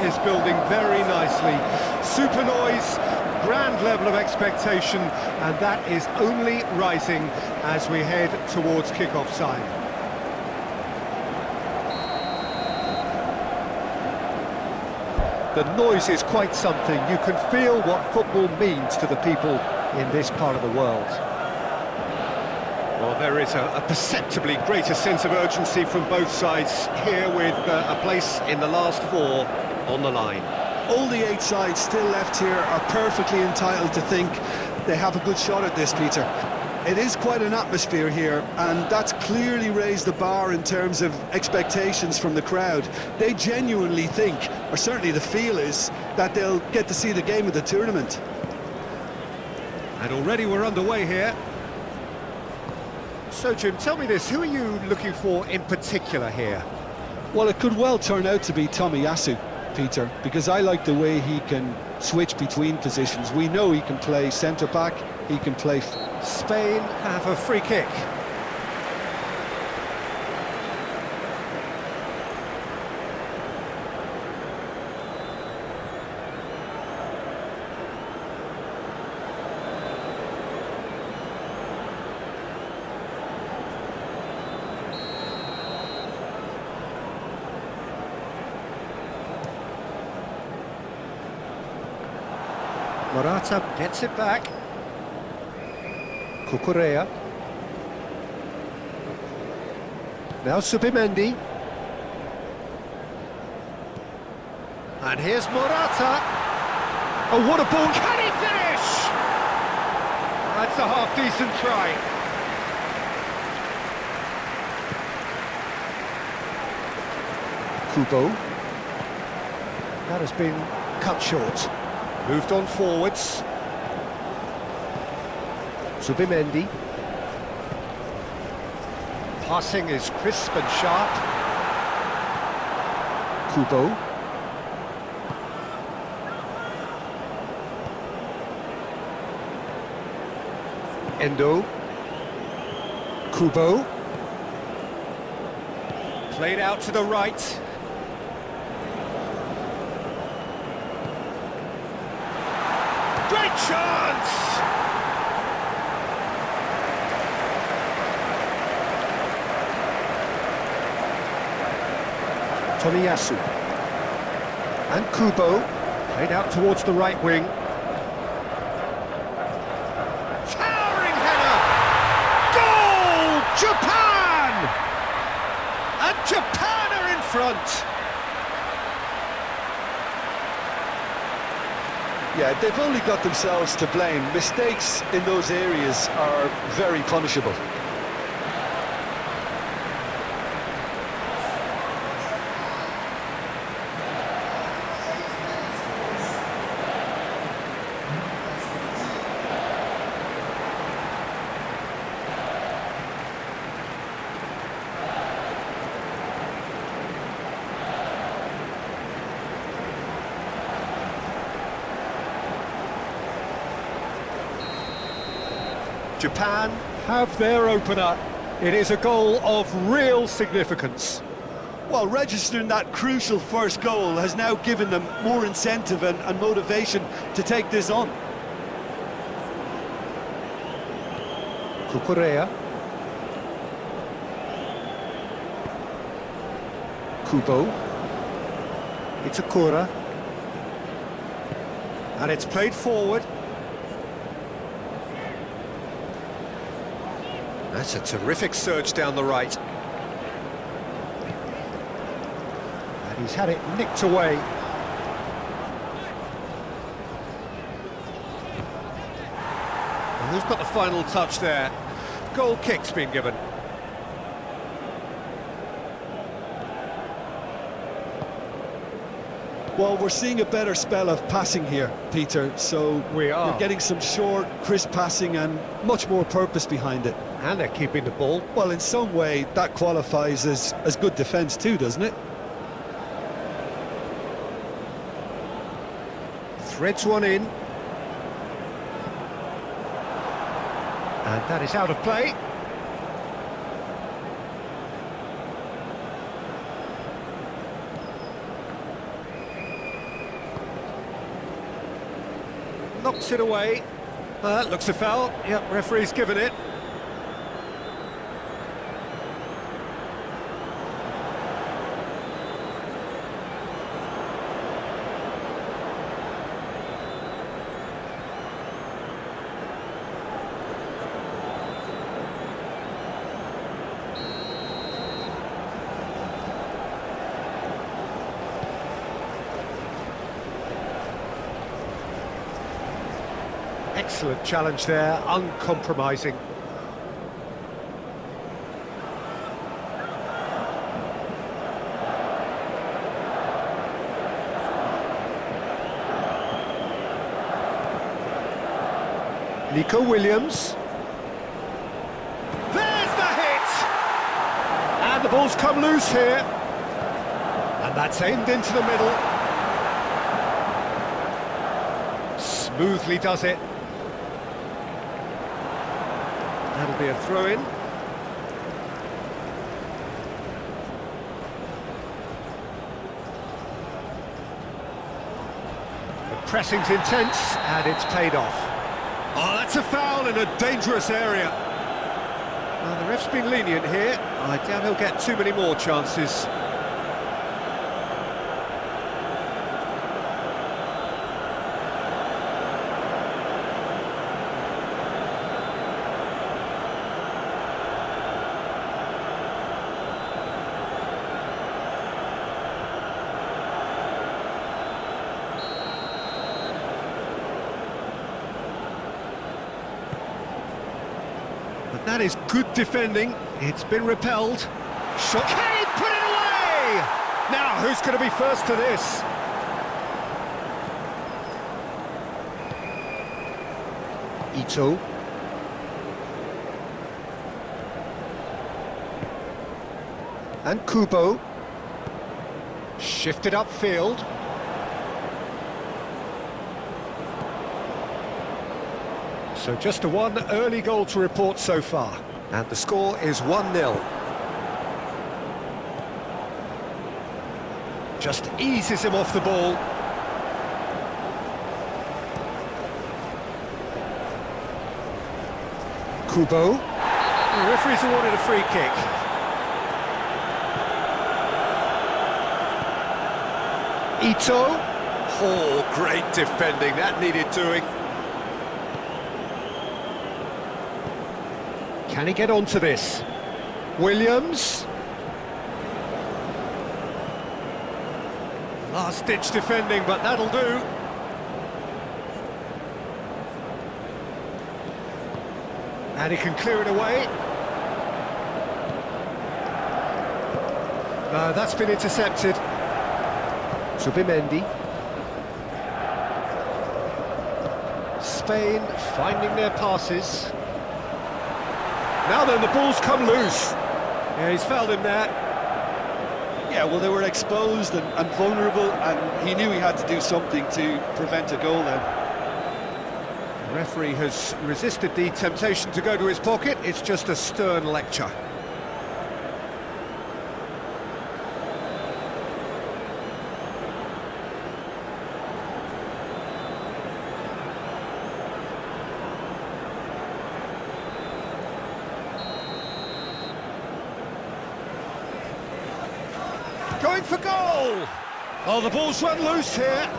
is building very nicely. Super noise, grand level of expectation, and that is only rising as we head towards kick-off time. The noise is quite something. You can feel what football means to the people in this part of the world. Well, there is a perceptibly greater sense of urgency from both sides here, with a place in the last four on the line. All the 8 sides still left here are perfectly entitled to think they have a good shot at this, Peter. It is quite an atmosphere here, and that's clearly raised the bar in terms of expectations from the crowd. They genuinely think, or certainly the feel is, that they'll get to see the game of the tournament. And already we're underway here. So, Jim, tell me this, who are you looking for in particular here? Well, it could well turn out to be Tomiyasu, Peter, because I like the way he can switch between positions. We know he can play centre-back, he can play... Spain have a free kick. Morata gets it back. Cucurella. Now Subimendi. And here's Morata. Oh, what a ball! Can he finish? That's a half-decent try. Kubo. That has been cut short. Moved on forwards. Subimendi. Passing is crisp and sharp. Kubo. Endo. Kubo. Played out to the right. Great chance! Tomiyasu. And Kubo, played out towards the right wing. Towering header! Goal! Japan! And Japan are in front! Yeah, they've only got themselves to blame. Mistakes in those areas are very punishable. Japan have their opener. It is a goal of real significance. Well, registering that crucial first goal has now given them more incentive and motivation to take this on. Cucurella. Kubo. Itakura. And it's played forward. That's a terrific surge down the right. And he's had it nicked away. And who's got the final touch there? Goal kick's been given. Well, we're seeing a better spell of passing here, Peter, so we are. You're getting some short, crisp passing and much more purpose behind it. And they're keeping the ball. Well, in some way, that qualifies as good defence too, doesn't it? Threads one in. And that is out of play. knocks it away. That looks a foul. Yep, referee's given it. Excellent challenge there, uncompromising. Nico Williams. There's the hit! And the ball's come loose here. And that's aimed into the middle. Smoothly does it. That'll be a throw-in. The pressing's intense, and it's paid off. Oh, that's a foul in a dangerous area. Well, the ref's been lenient here. I doubt he'll get too many more chances. But that is good defending. It's been repelled. Shot. Kane put it away! Now, who's going to be first to this? Ito. And Kubo. Shifted upfield. So just a one early goal to report so far. And the score is 1-0. Just eases him off the ball. Kubo. The referee's awarded a free kick. Ito. Oh, great defending. That needed doing. Can he get onto this? Williams. Last-ditch defending, but that'll do. And he can clear it away. That's been intercepted. Subimendi. Spain finding their passes. Now then, the ball's come loose. Yeah, he's fouled him there. Yeah, well, they were exposed and vulnerable, and he knew he had to do something to prevent a goal then. The referee has resisted the temptation to go to his pocket. It's just a stern lecture. Going for goal! Oh, the ball's run loose here.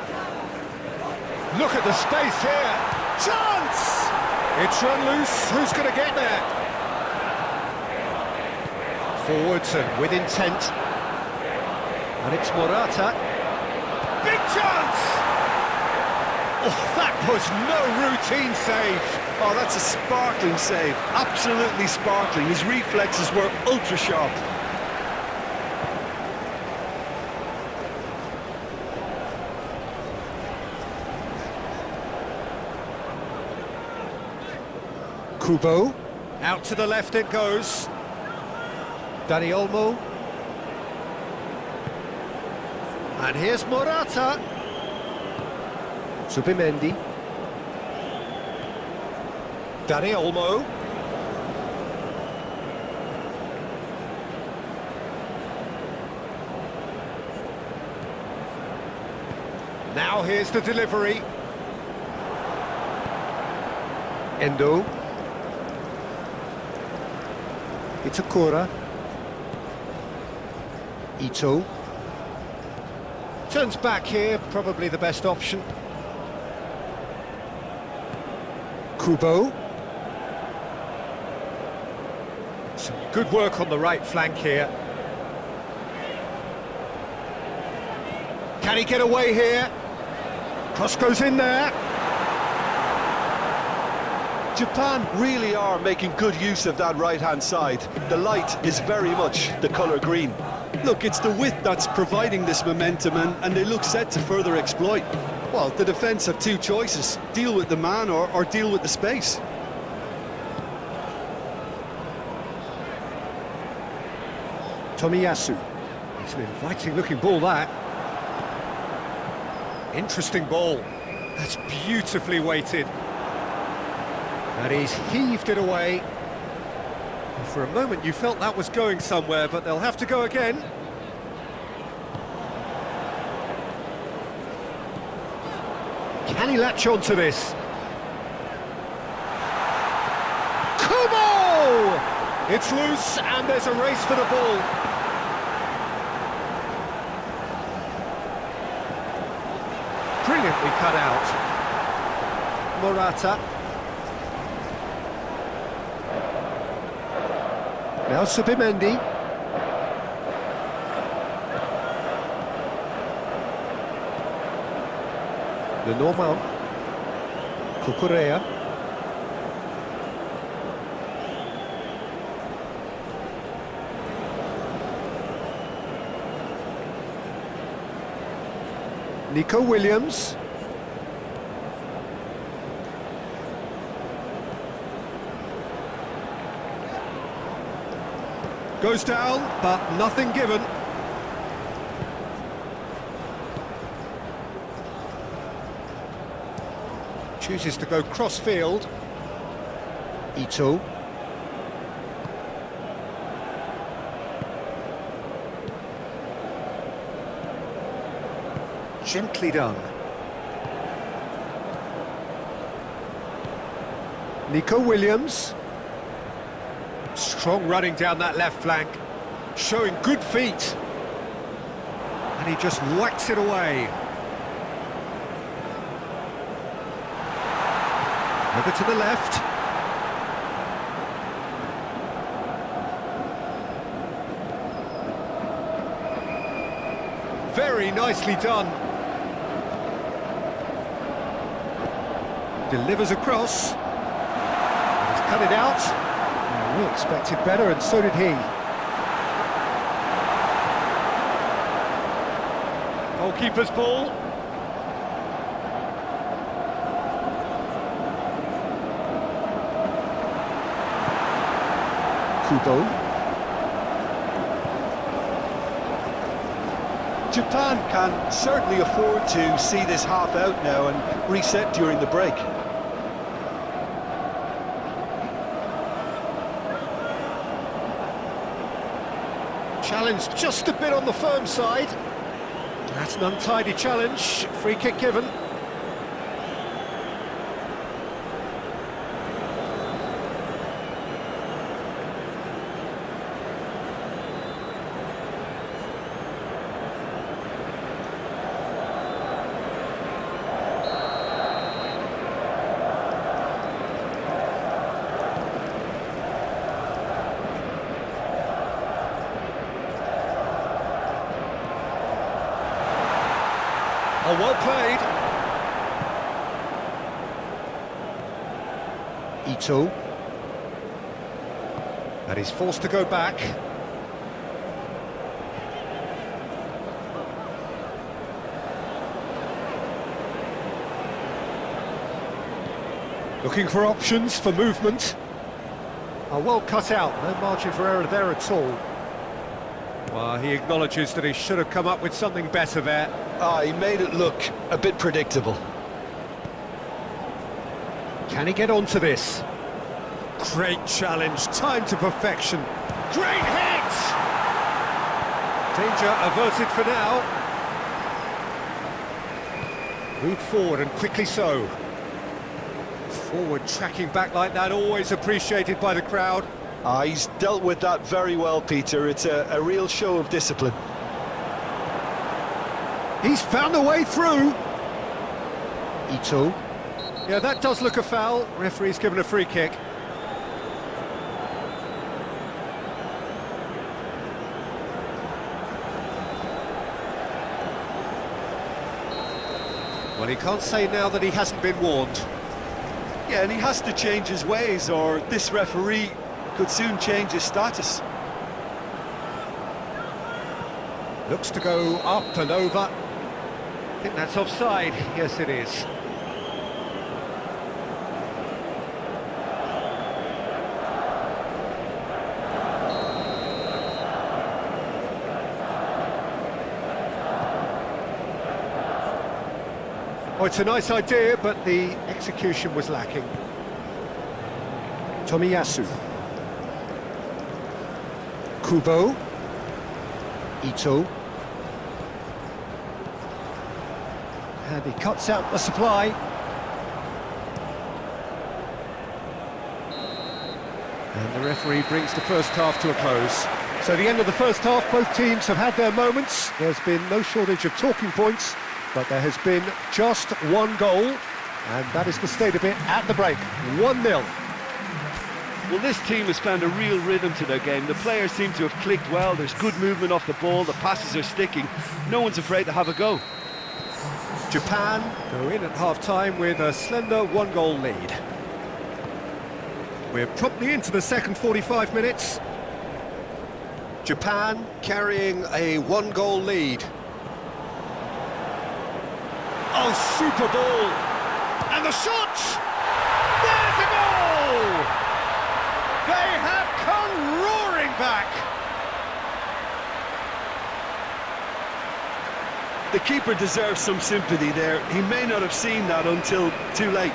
Look at the space here. Chance! It's run loose. Who's going to get there? Forwards and with intent. And it's Morata. Big chance! Oh, that was no routine save. Oh, that's a sparkling save. Absolutely sparkling. His reflexes were ultra sharp. Kubo. Out to the left it goes. Dani Olmo. And here's Morata. Subimendi. Dani Olmo. Now here's the delivery. Endo. Itakura. Ito. Turns back here, probably the best option. Kubo. Some good work on the right flank here. Can he get away here? Cross goes in there. Japan really are making good use of that right-hand side. The light is very much the colour green. Look, it's the width that's providing this momentum, and they look set to further exploit. Well, the defence have two choices: deal with the man or deal with the space. Tomiyasu. It's an inviting looking ball, that. Interesting ball. That's beautifully weighted. And he's heaved it away. For a moment you felt that was going somewhere, but they'll have to go again. Can he latch on to this? Kubo! It's loose and there's a race for the ball. Brilliantly cut out. Morata. Now Subimendi. Lenormand. Cucurella. Nico Williams. Goes down, but nothing given. Chooses to go cross-field. Ito. Gently done. Nico Williams. Strong running down that left flank, showing good feet. And he just whacks it away. Over to the left. Very nicely done. Delivers across. He's cut it out. We expected better, and so did he. Goalkeeper's ball. Kubo. Japan can certainly afford to see this half out now and reset during the break. Challenge just a bit on the firm side. That's an untidy challenge. Free kick given. Oh, well played. Ito. And he's forced to go back. Looking for options for movement. Oh, well cut out. No margin for error there at all. Well, he acknowledges that he should have come up with something better there. He made it look a bit predictable. Can he get onto this? Great challenge, time to perfection. Great hit! Danger averted for now. Moved forward and quickly so. Forward tracking back like that, always appreciated by the crowd. He's dealt with that very well, Peter. It's a real show of discipline. He's found a way through. Ito. Yeah, that does look a foul. Referee's given a free kick. Well, he can't say now that he hasn't been warned. Yeah, and he has to change his ways, or this referee could soon change his status. Looks to go up and over. I think that's offside. Yes, it is. Oh, it's a nice idea, but the execution was lacking. Tomiyasu. Kubo. Ito. And he cuts out the supply. And the referee brings the first half to a close. So the end of the first half, both teams have had their moments. There's been no shortage of talking points, but there has been just one goal, and that is the state of it at the break. 1-0. Well, this team has found a real rhythm to their game. The players seem to have clicked well. There's good movement off the ball. The passes are sticking. No one's afraid to have a go. Japan go in at half-time with a slender one-goal lead. We're promptly into the second 45 minutes. Japan carrying a one-goal lead. Oh, super ball! And the shot! There's a goal! They have come roaring back! The keeper deserves some sympathy there. He may not have seen that until too late.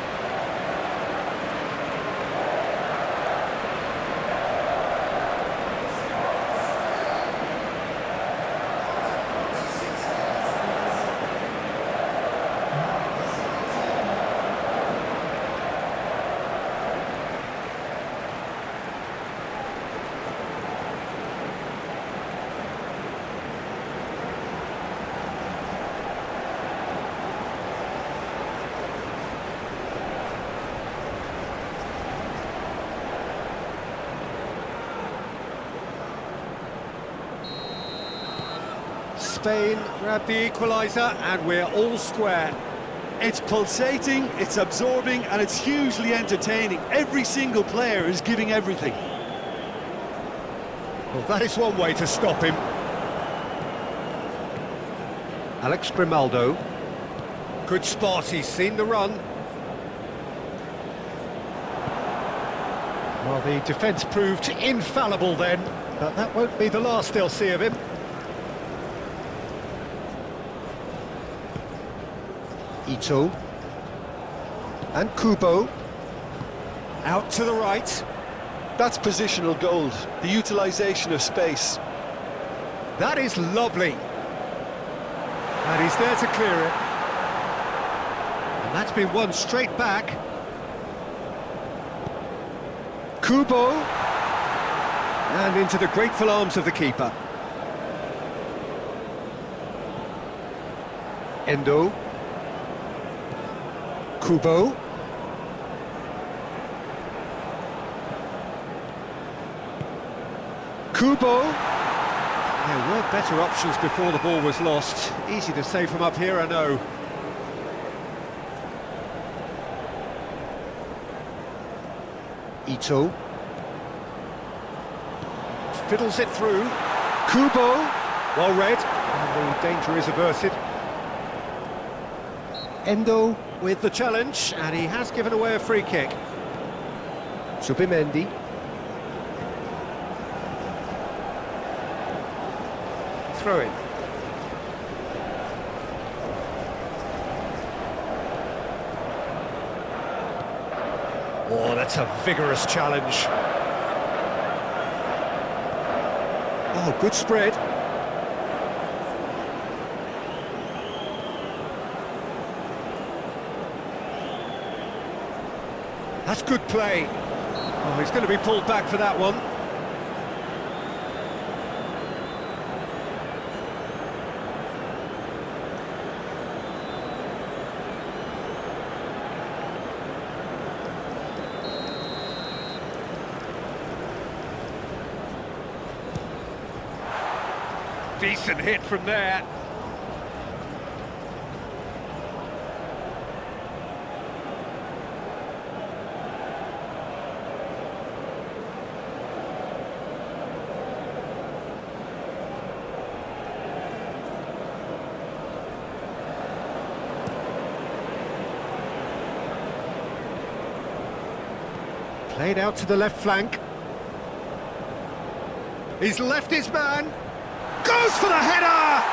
Spain grab the equaliser and we're all square. It's pulsating, it's absorbing, and it's hugely entertaining. Every single player is giving everything. Well, that is one way to stop him. Alex Grimaldo. Good spot, he's seen the run. Well, the defence proved infallible then, but that won't be the last they'll see of him. Ito. And Kubo. Out to the right. That's positional gold, the utilisation of space. That is lovely. And he's there to clear it. And that's been won straight back. Kubo. And into the grateful arms of the keeper. Endo. Kubo. Kubo. There were better options before the ball was lost. Easy to say from up here, I know. Ito. Fiddles it through. Kubo. Well read. And the danger is averted. Endo with the challenge, and he has given away a free kick. Subimendi. Throw in. Oh, that's a vigorous challenge. Oh, good spread. That's good play. Oh, he's going to be pulled back for that one. Decent hit from there. Played out to the left flank. He's left his man. Goes for the header!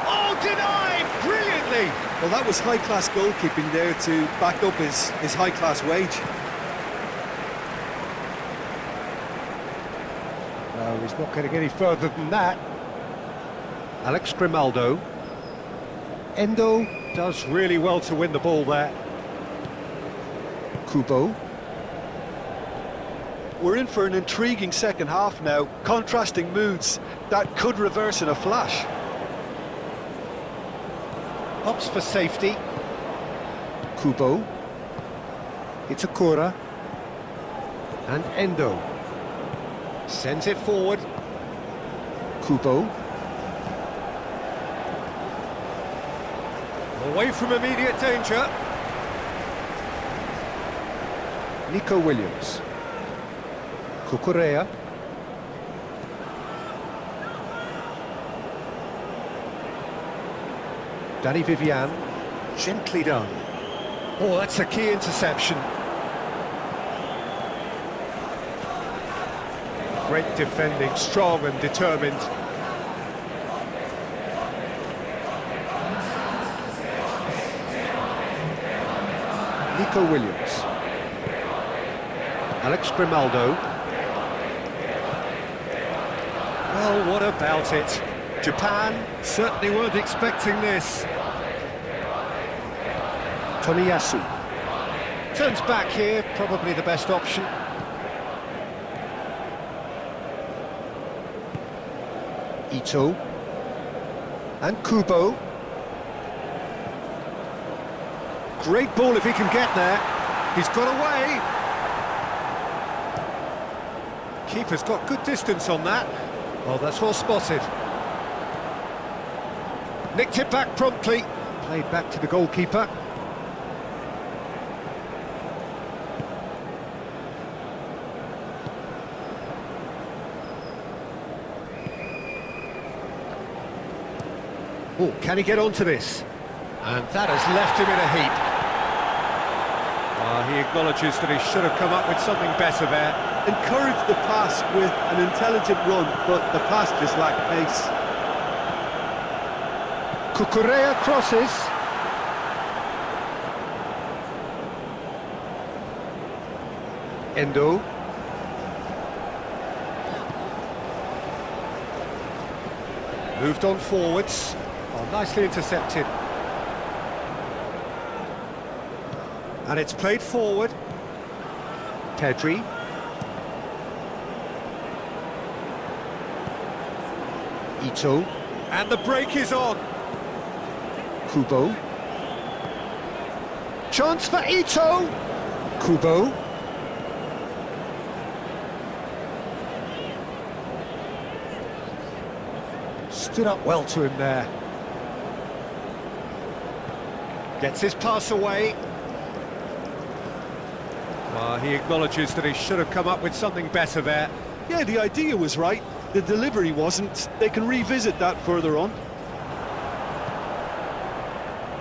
Oh, denied! Brilliantly! Well, that was high-class goalkeeping there to back up his high-class wage. No, he's not getting any further than that. Alex Grimaldo. Endo does really well to win the ball there. Kubo. We're in for an intriguing second half now, contrasting moods that could reverse in a flash. Opts for safety. Kubo. Itakura. And Endo. Sends it forward. Kubo. Away from immediate danger. Nico Williams. Cucurella. Danny Vivian. Gently done. Oh, that's a key interception. Great defending, strong and determined. Nico Williams. Alex Grimaldo. Well, what about it? Japan certainly weren't expecting this. Tomiyasu. Turns back here, probably the best option. Ito. And Kubo. Great ball if he can get there. He's got away. Keeper's got good distance on that. Oh, that's well spotted. Nicked it back promptly. Played back to the goalkeeper. Oh, can he get onto this? And that has left him in a heap. He acknowledges that he should have come up with something better there. Encouraged the pass with an intelligent run, but the pass just lacked pace. Cucurella crosses. Endo. Moved on forwards. Oh, nicely intercepted. And it's played forward. Pedri. Ito. And the break is on. Kubo. Chance for Ito. Kubo. Stood up well to him there. Gets his pass away. He acknowledges that he should have come up with something better there. Yeah, the idea was right. The delivery wasn't. They can revisit that further on.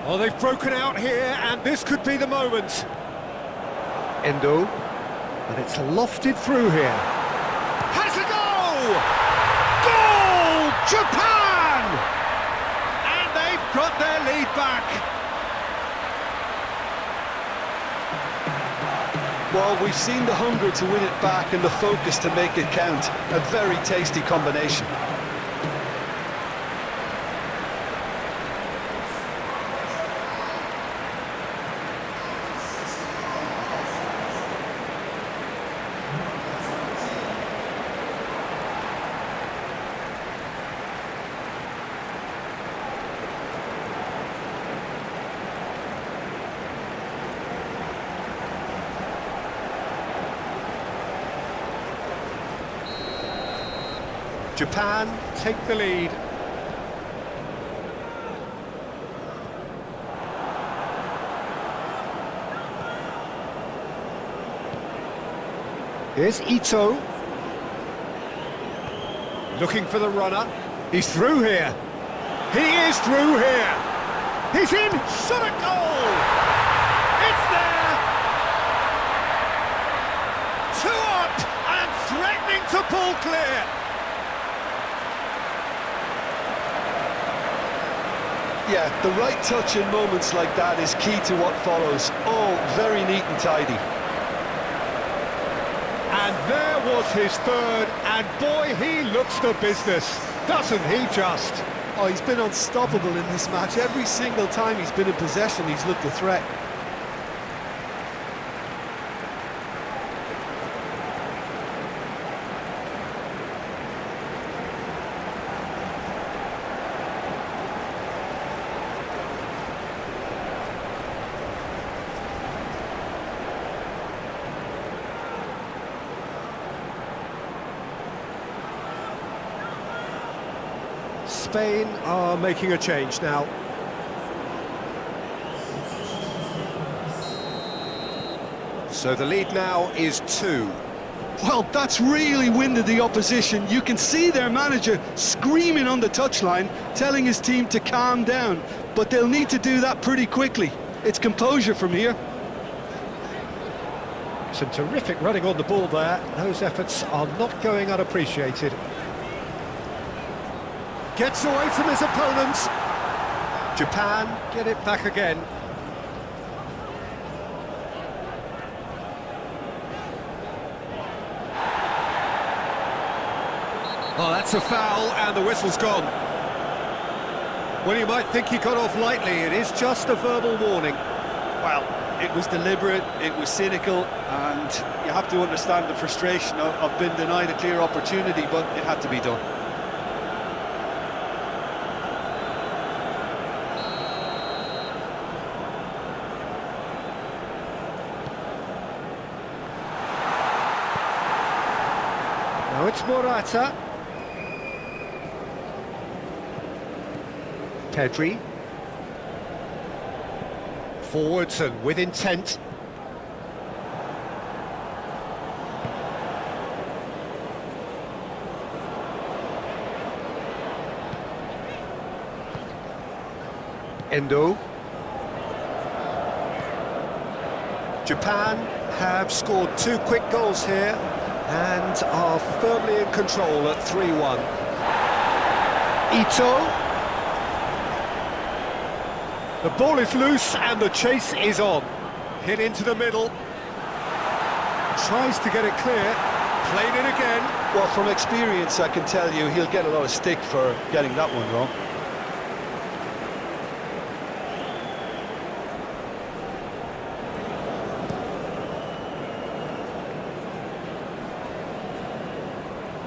Oh, they've broken out here, and this could be the moment. Endo. And it's lofted through here. Has a goal! Goal! Japan! And they've got their lead back. Well, we've seen the hunger to win it back and the focus to make it count. A very tasty combination. Japan take the lead. Here's Ito. Looking for the runner. He's through here. He is through here. He's in. Shot at goal. It's there. 2 up and threatening to pull clear. Yeah, the right touch in moments like that is key to what follows. All very neat and tidy. And there was his third, and boy, he looks the business, doesn't he just? Oh, he's been unstoppable in this match. Every single time he's been in possession, he's looked a threat. Spain are making a change now. So the lead now is 2. Well, that's really winded the opposition. You can see their manager screaming on the touchline, telling his team to calm down. But they'll need to do that pretty quickly. It's composure from here. Some terrific running on the ball there. Those efforts are not going unappreciated. Gets away from his opponents. Japan get it back again. Oh, that's a foul, and the whistle's gone. Well, you might think he got off lightly. It is just a verbal warning. Well, it was deliberate, it was cynical, and you have to understand the frustration of being denied a clear opportunity, but it had to be done. Now it's Morata. Pedri. Forwards and with intent. Endo. Japan have scored 2 quick goals here and are firmly in control at 3-1. Ito. The ball is loose and the chase is on. Hit into the middle. Tries to get it clear. Played it again. Well, from experience, I can tell you he'll get a lot of stick for getting that one wrong.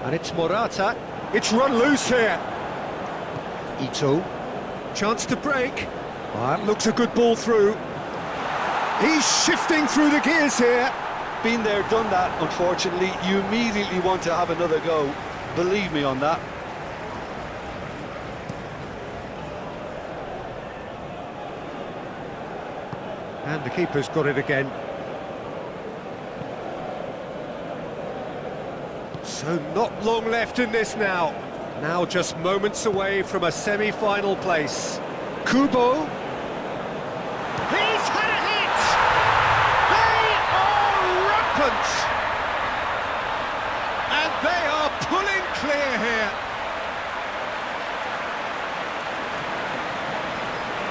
And it's Morata. It's run loose here. Ito. Chance to break. That looks a good ball through. He's shifting through the gears here. Been there, done that, unfortunately. You immediately want to have another go. Believe me on that. And the keeper's got it again. So not long left in this now. Now just moments away from a semi-final place. Kubo. He's had a hit! They are rampant! And they are pulling clear here.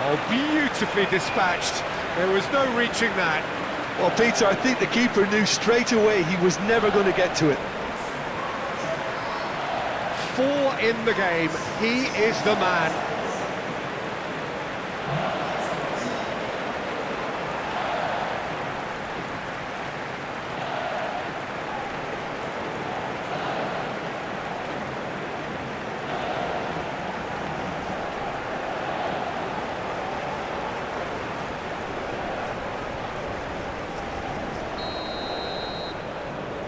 Oh, beautifully dispatched. There was no reaching that. Well, Peter, I think the keeper knew straight away he was never going to get to it. 4 in the game. He is the man.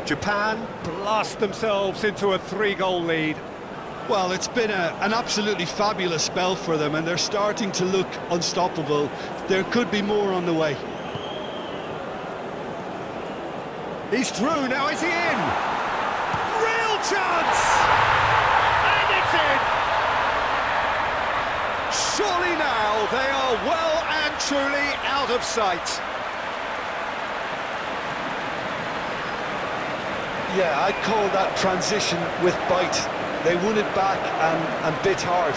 Japan blast themselves into a 3-goal lead. Well, it's been an absolutely fabulous spell for them, and they're starting to look unstoppable. There could be more on the way. He's through, now is he in? Real chance! And it's in! Surely now they are well and truly out of sight. Yeah, I'd call that transition with bite. They won it back and bit hard.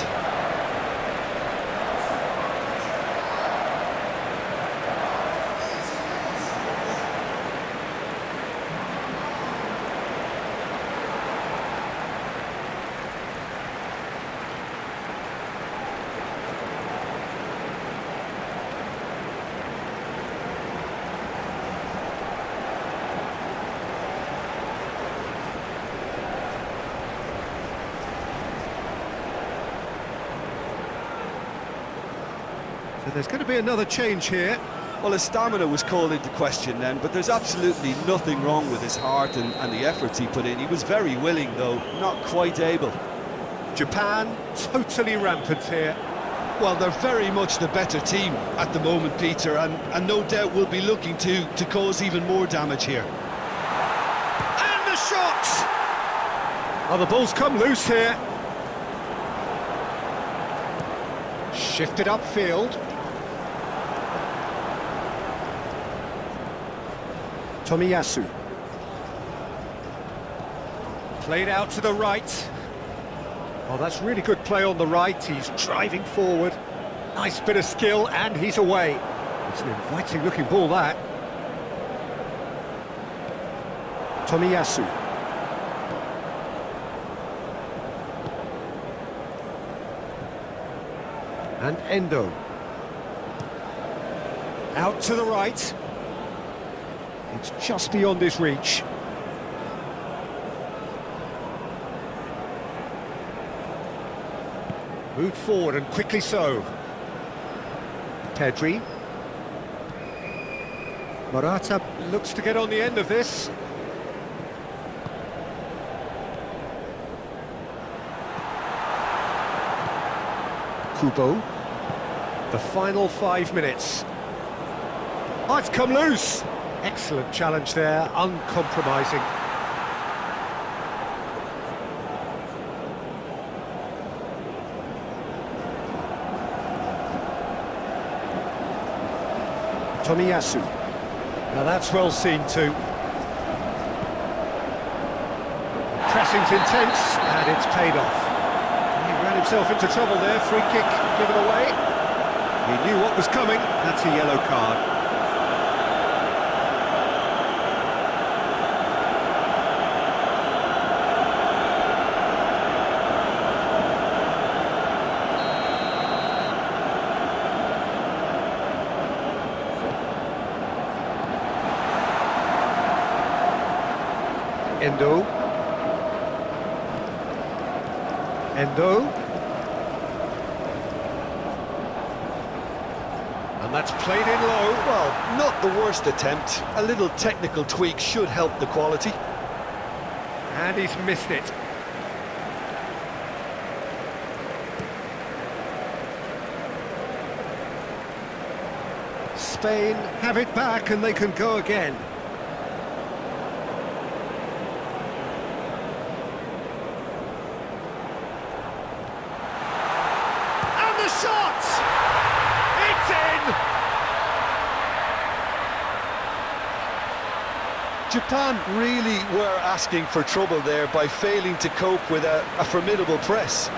So there's going to be another change here. Well, his stamina was called into question then, but there's absolutely nothing wrong with his heart and the efforts he put in. He was very willing, though, not quite able. Japan totally rampant here. Well, they're very much the better team at the moment, Peter, and no doubt will be looking to cause even more damage here. And the shot! Oh, the ball's come loose here. Shifted upfield. Tomiyasu. Played out to the right. Oh, that's really good play on the right. He's driving forward. Nice bit of skill, and he's away. It's an inviting-looking ball, that. Tomiyasu. And Endo. Out to the right. It's just beyond his reach. Moved forward, and quickly so. Pedri. Morata looks to get on the end of this. Kubo. The final 5 minutes. Oh, it's come loose! Excellent challenge there, uncompromising. Tomiyasu. Now that's well seen too. Pressing's intense, and it's paid off. He ran himself into trouble there, free kick given away. He knew what was coming, that's a yellow card. Endo. And that's played in low. Well, not the worst attempt. A little technical tweak should help the quality. And he's missed it. Spain have it back, and they can go again. Shot! It's in! Japan really were asking for trouble there by failing to cope with a formidable press.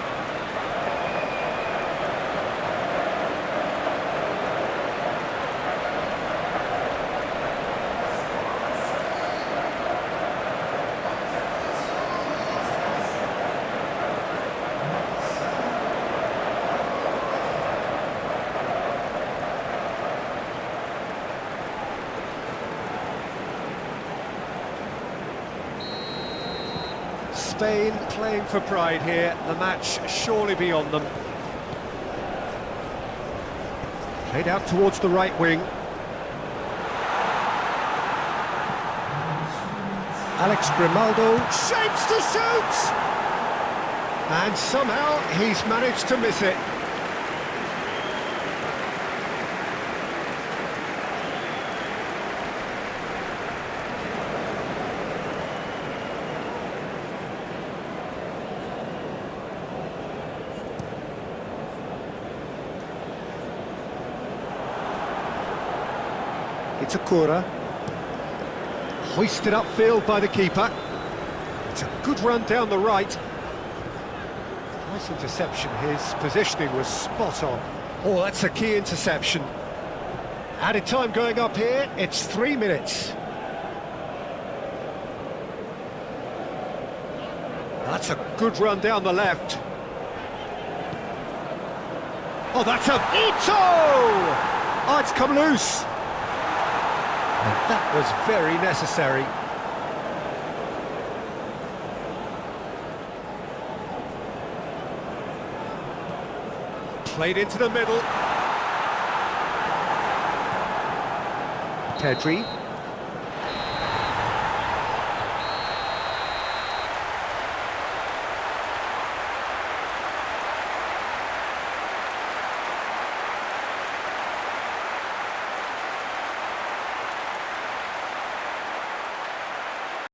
Spain playing for pride here, the match surely beyond them. Played out towards the right wing. Alex Grimaldo shapes to shoot! And somehow he's managed to miss it. It's a Kura. Hoisted upfield by the keeper. It's a good run down the right. Nice interception, his positioning was spot on. Oh, that's a key interception. Added time going up here, it's 3 minutes. That's a good run down the left. Oh, that's a... Ito! Oh, it's come loose. And that was very necessary. Played into the middle. Pedri.